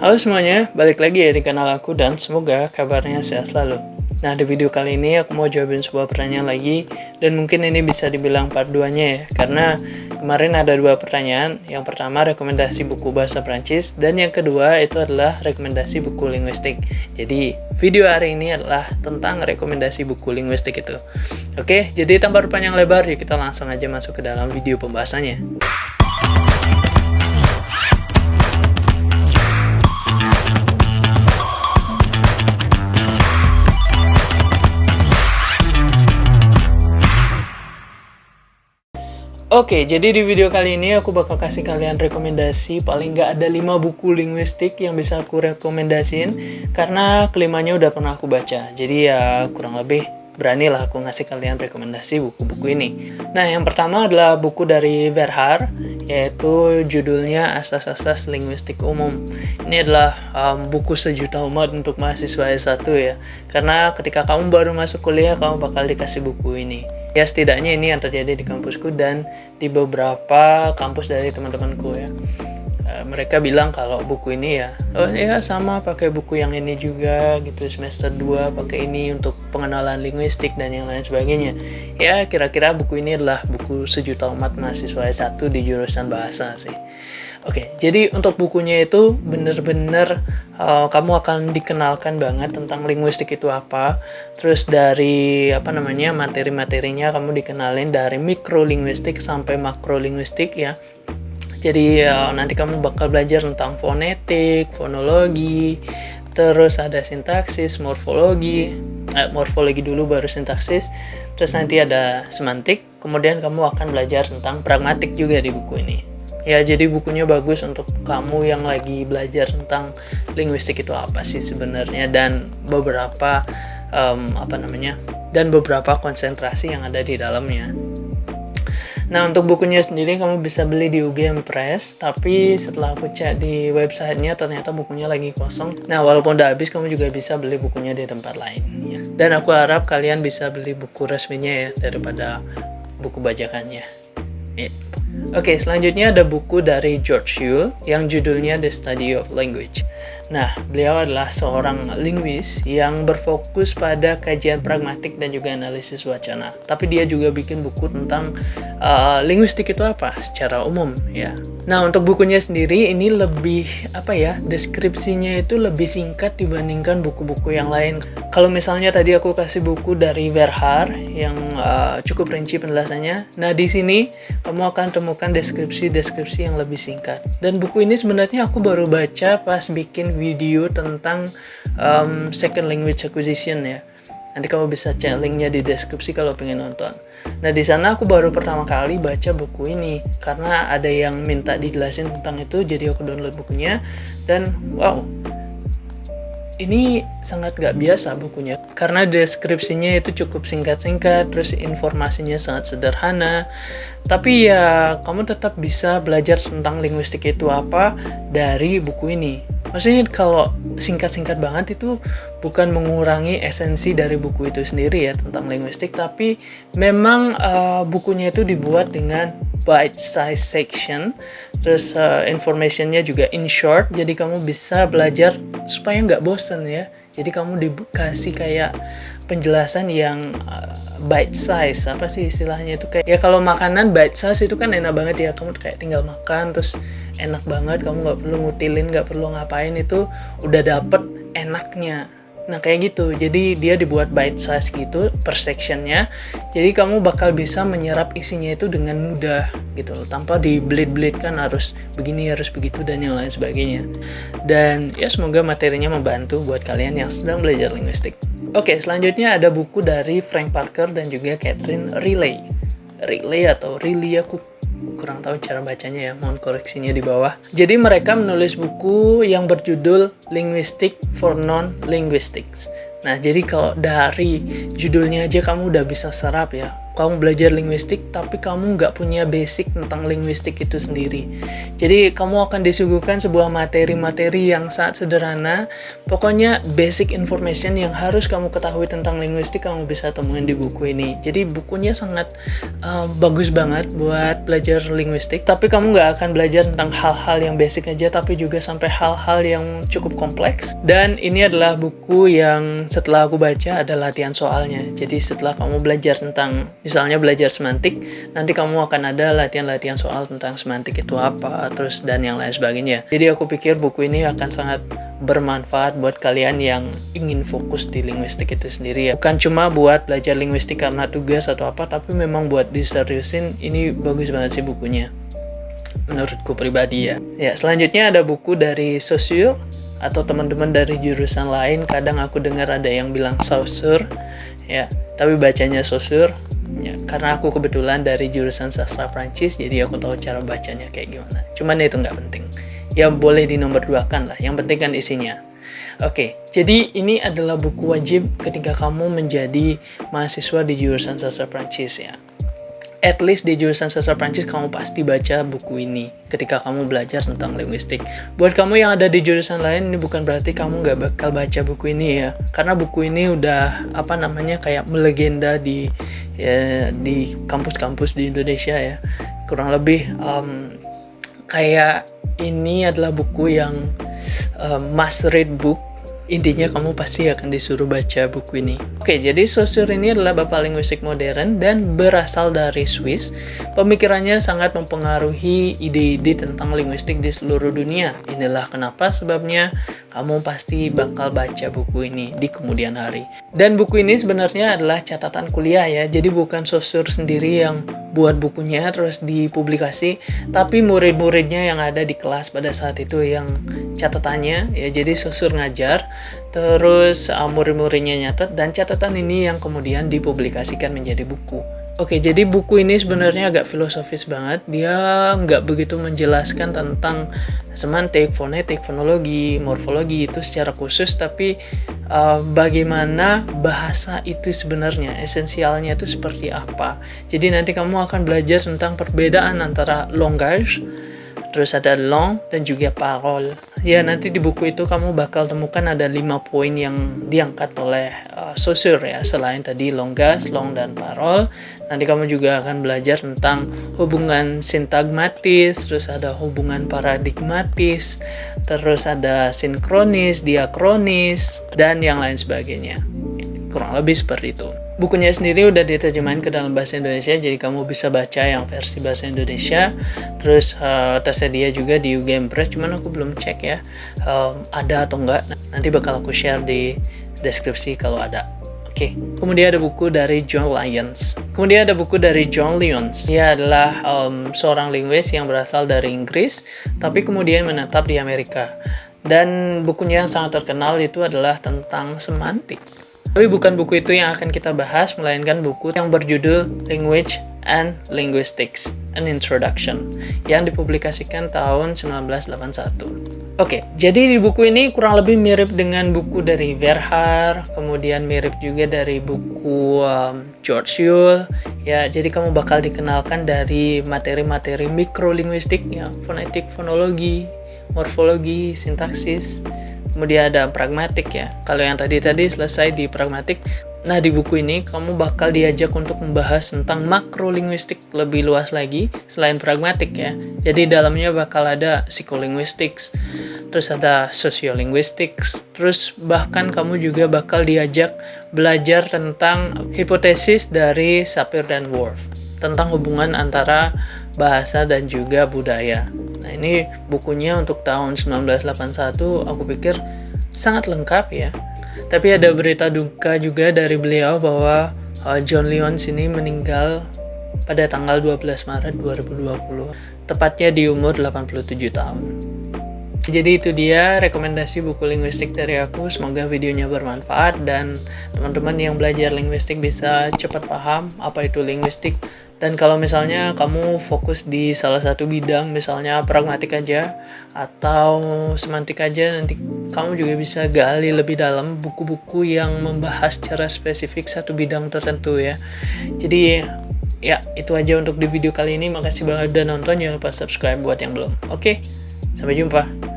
Halo semuanya, balik lagi ya di kanal aku dan semoga kabarnya sehat selalu. Nah, di video kali ini aku mau jawabin sebuah pertanyaan lagi dan mungkin ini bisa dibilang part 2-nya ya, karena kemarin ada 2 pertanyaan. Yang pertama rekomendasi buku bahasa Prancis dan yang kedua itu adalah rekomendasi buku linguistik. Jadi, video hari ini adalah tentang rekomendasi buku linguistik itu. Oke, jadi tanpa panjang lebar, yuk kita langsung aja masuk ke dalam video pembahasannya. Oke, jadi di video kali ini aku bakal kasih kalian rekomendasi paling nggak ada 5 buku linguistik yang bisa aku rekomendasiin karena kelimanya udah pernah aku baca. Jadi ya kurang lebih beranilah aku ngasih kalian rekomendasi buku-buku ini. Nah, yang pertama adalah buku dari Verhaar, yaitu judulnya Asas-Asas Linguistik Umum. Ini adalah buku sejuta umat untuk mahasiswa S1 ya. Karena ketika kamu baru masuk kuliah, kamu bakal dikasih buku ini. Ya setidaknya ini yang terjadi di kampusku dan di beberapa kampus dari teman-temanku ya. Mereka bilang kalau buku ini ya, oh ya sama pakai buku yang ini juga gitu, semester 2 pakai ini untuk pengenalan linguistik dan yang lain sebagainya. Ya kira-kira buku ini adalah buku sejuta umat mahasiswa S1 di jurusan bahasa sih. Oke, jadi untuk bukunya itu bener-bener kamu akan dikenalkan banget tentang linguistik itu apa. Terus dari materi-materinya kamu dikenalin dari mikrolinguistik sampai makrolinguistik ya. Jadi nanti kamu bakal belajar tentang fonetik, fonologi, terus ada sintaksis, morfologi dulu baru sintaksis, terus nanti ada semantik, kemudian kamu akan belajar tentang pragmatik juga di buku ini. Ya, jadi bukunya bagus untuk kamu yang lagi belajar tentang linguistik itu apa sih sebenarnya dan beberapa beberapa konsentrasi yang ada di dalamnya. Nah, untuk bukunya sendiri kamu bisa beli di UGM Press, tapi setelah aku cek di websitenya ternyata bukunya lagi kosong. Nah, walaupun udah habis, kamu juga bisa beli bukunya di tempat lain ya. Dan aku harap kalian bisa beli buku resminya ya daripada buku bajakannya. Ya. Oke, selanjutnya ada buku dari George Yule yang judulnya The Study of Language. Nah, beliau adalah seorang linguis yang berfokus pada kajian pragmatik dan juga analisis wacana. Tapi dia juga bikin buku tentang linguistik itu apa secara umum ya. Nah, untuk bukunya sendiri ini lebih deskripsinya itu lebih singkat dibandingkan buku-buku yang lain. Kalau misalnya tadi aku kasih buku dari Verhaar yang cukup rinci penjelasannya. Nah, di sini kamu akan temukan deskripsi-deskripsi yang lebih singkat. Dan buku ini sebenarnya aku baru baca pas bikin video tentang second language acquisition ya. Nanti kamu bisa cek linknya di deskripsi kalau pengen nonton. Nah, di sana aku baru pertama kali baca buku ini karena ada yang minta dijelasin tentang itu, jadi aku download bukunya dan wow, ini sangat gak biasa bukunya karena deskripsinya itu cukup singkat-singkat, terus informasinya sangat sederhana, tapi ya kamu tetap bisa belajar tentang linguistik itu apa dari buku ini. Maksudnya kalau singkat-singkat banget itu bukan mengurangi esensi dari buku itu sendiri ya tentang linguistik, tapi memang bukunya itu dibuat dengan bite size section, terus informationnya juga in short, jadi kamu bisa belajar supaya nggak bosen ya. Jadi kamu dikasih kayak penjelasan yang bite size, apa sih istilahnya itu, kayak ya kalau makanan bite size itu kan enak banget ya, kamu kayak tinggal makan terus enak banget, kamu nggak perlu ngutilin, nggak perlu ngapain, itu udah dapet enaknya. Nah kayak gitu, jadi dia dibuat bite size gitu per sectionnya, jadi kamu bakal bisa menyerap isinya itu dengan mudah gitu loh, tanpa dibelit-belit kan harus begini, harus begitu dan yang lain sebagainya. Dan ya semoga materinya membantu buat kalian yang sedang belajar linguistik. Oke, selanjutnya ada buku dari Frank Parker dan juga Catherine Riley atau Riley, aku kurang tahu cara bacanya ya, mohon koreksinya di bawah. Jadi mereka menulis buku yang berjudul Linguistic for Non-Linguistics. Nah, jadi kalau dari judulnya aja kamu udah bisa serap ya, kamu belajar linguistik tapi kamu nggak punya basic tentang linguistik itu sendiri. Jadi kamu akan disuguhkan sebuah materi-materi yang sangat sederhana. Pokoknya basic information yang harus kamu ketahui tentang linguistik kamu bisa temuin di buku ini. Jadi bukunya sangat bagus banget buat belajar linguistik. Tapi kamu nggak akan belajar tentang hal-hal yang basic aja, tapi juga sampai hal-hal yang cukup kompleks. Dan ini adalah buku yang setelah aku baca ada latihan soalnya. Jadi setelah kamu belajar tentang, misalnya belajar semantik, nanti kamu akan ada latihan-latihan soal tentang semantik itu apa, terus dan yang lain sebagainya. Jadi aku pikir buku ini akan sangat bermanfaat buat kalian yang ingin fokus di linguistik itu sendiri ya. Bukan cuma buat belajar linguistik karena tugas atau apa, tapi memang buat diseriusin. Ini bagus banget sih bukunya, menurutku pribadi ya. Ya, selanjutnya ada buku dari Saussure atau teman-teman dari jurusan lain. Kadang aku dengar ada yang bilang Saussure ya, tapi bacanya Saussure. Ya, karena aku kebetulan dari jurusan sastra Prancis, jadi aku tahu cara bacanya kayak gimana. Cuman itu nggak penting. Ya boleh dinomor 2-kan lah, yang penting kan isinya. Oke, jadi ini adalah buku wajib ketika kamu menjadi mahasiswa di jurusan sastra Prancis ya. At least di jurusan sastra Prancis kamu pasti baca buku ini ketika kamu belajar tentang linguistik. Buat kamu yang ada di jurusan lain, ini bukan berarti kamu nggak bakal baca buku ini ya. Karena buku ini udah kayak melegenda di kampus-kampus di Indonesia ya. Kurang lebih kayak ini adalah buku yang must read book. Intinya kamu pasti akan disuruh baca buku ini. Oke, jadi Saussure ini adalah bapak linguistik modern dan berasal dari Swiss. Pemikirannya sangat mempengaruhi ide-ide tentang linguistik di seluruh dunia. Inilah kenapa sebabnya kamu pasti bakal baca buku ini di kemudian hari. Dan buku ini sebenarnya adalah catatan kuliah ya. Jadi bukan Saussure sendiri yang buat bukunya terus dipublikasi, tapi murid-muridnya yang ada di kelas pada saat itu yang catatannya ya. Jadi Saussure ngajar, terus murid-muridnya nyatet, dan catatan ini yang kemudian dipublikasikan menjadi buku. Oke, jadi buku ini sebenarnya agak filosofis banget. Dia nggak begitu menjelaskan tentang semantik, fonetik, fonologi, morfologi itu secara khusus, tapi bagaimana bahasa itu sebenarnya, esensialnya itu seperti apa. Jadi nanti kamu akan belajar tentang perbedaan antara langage, terus ada langue, dan juga parole. Ya, nanti di buku itu kamu bakal temukan ada 5 poin yang diangkat oleh Saussure ya. Selain tadi langage, langue, dan parole, nanti kamu juga akan belajar tentang hubungan sintagmatis, terus ada hubungan paradigmatis, terus ada sinkronis, diakronis, dan yang lain sebagainya. Kurang lebih seperti itu. Bukunya sendiri udah diterjemahin ke dalam bahasa Indonesia, jadi kamu bisa baca yang versi bahasa Indonesia. Terus tersedia juga di UGM Press, cuman aku belum cek ya ada atau enggak. Nanti bakal aku share di deskripsi kalau ada. Oke. Kemudian ada buku dari John Lyons. Dia adalah seorang linguis yang berasal dari Inggris, tapi kemudian menetap di Amerika. Dan bukunya yang sangat terkenal itu adalah tentang semantik. Tapi bukan buku itu yang akan kita bahas, melainkan buku yang berjudul Language and Linguistics, An Introduction, yang dipublikasikan tahun 1981. Oke, jadi di buku ini kurang lebih mirip dengan buku dari Verhaer, kemudian mirip juga dari buku George Yule. Ya, jadi kamu bakal dikenalkan dari materi-materi mikrolinguistik, ya, fonetik, fonologi, morfologi, sintaksis. Kemudian ada pragmatik ya. Kalau yang tadi selesai di pragmatik. Nah, di buku ini kamu bakal diajak untuk membahas tentang makrolinguistik lebih luas lagi selain pragmatik ya. Jadi dalamnya bakal ada psikolinguistics, terus ada sociolinguistics, terus bahkan kamu juga bakal diajak belajar tentang hipotesis dari Sapir dan Whorf tentang hubungan antara bahasa dan juga budaya. Nah, ini bukunya untuk tahun 1981, aku pikir sangat lengkap ya. Tapi ada berita duka juga dari beliau bahwa John Lyons ini meninggal pada tanggal 12 Maret 2020, tepatnya di umur 87 tahun. Jadi itu dia rekomendasi buku linguistik dari aku. Semoga videonya bermanfaat dan teman-teman yang belajar linguistik bisa cepat paham apa itu linguistik. Dan kalau misalnya kamu fokus di salah satu bidang, misalnya pragmatik aja atau semantik aja, nanti kamu juga bisa gali lebih dalam buku-buku yang membahas secara spesifik satu bidang tertentu ya. Jadi Ya, itu aja untuk di video kali ini. Makasih banget udah nonton. Jangan lupa subscribe buat yang belum. Oke, sampai jumpa.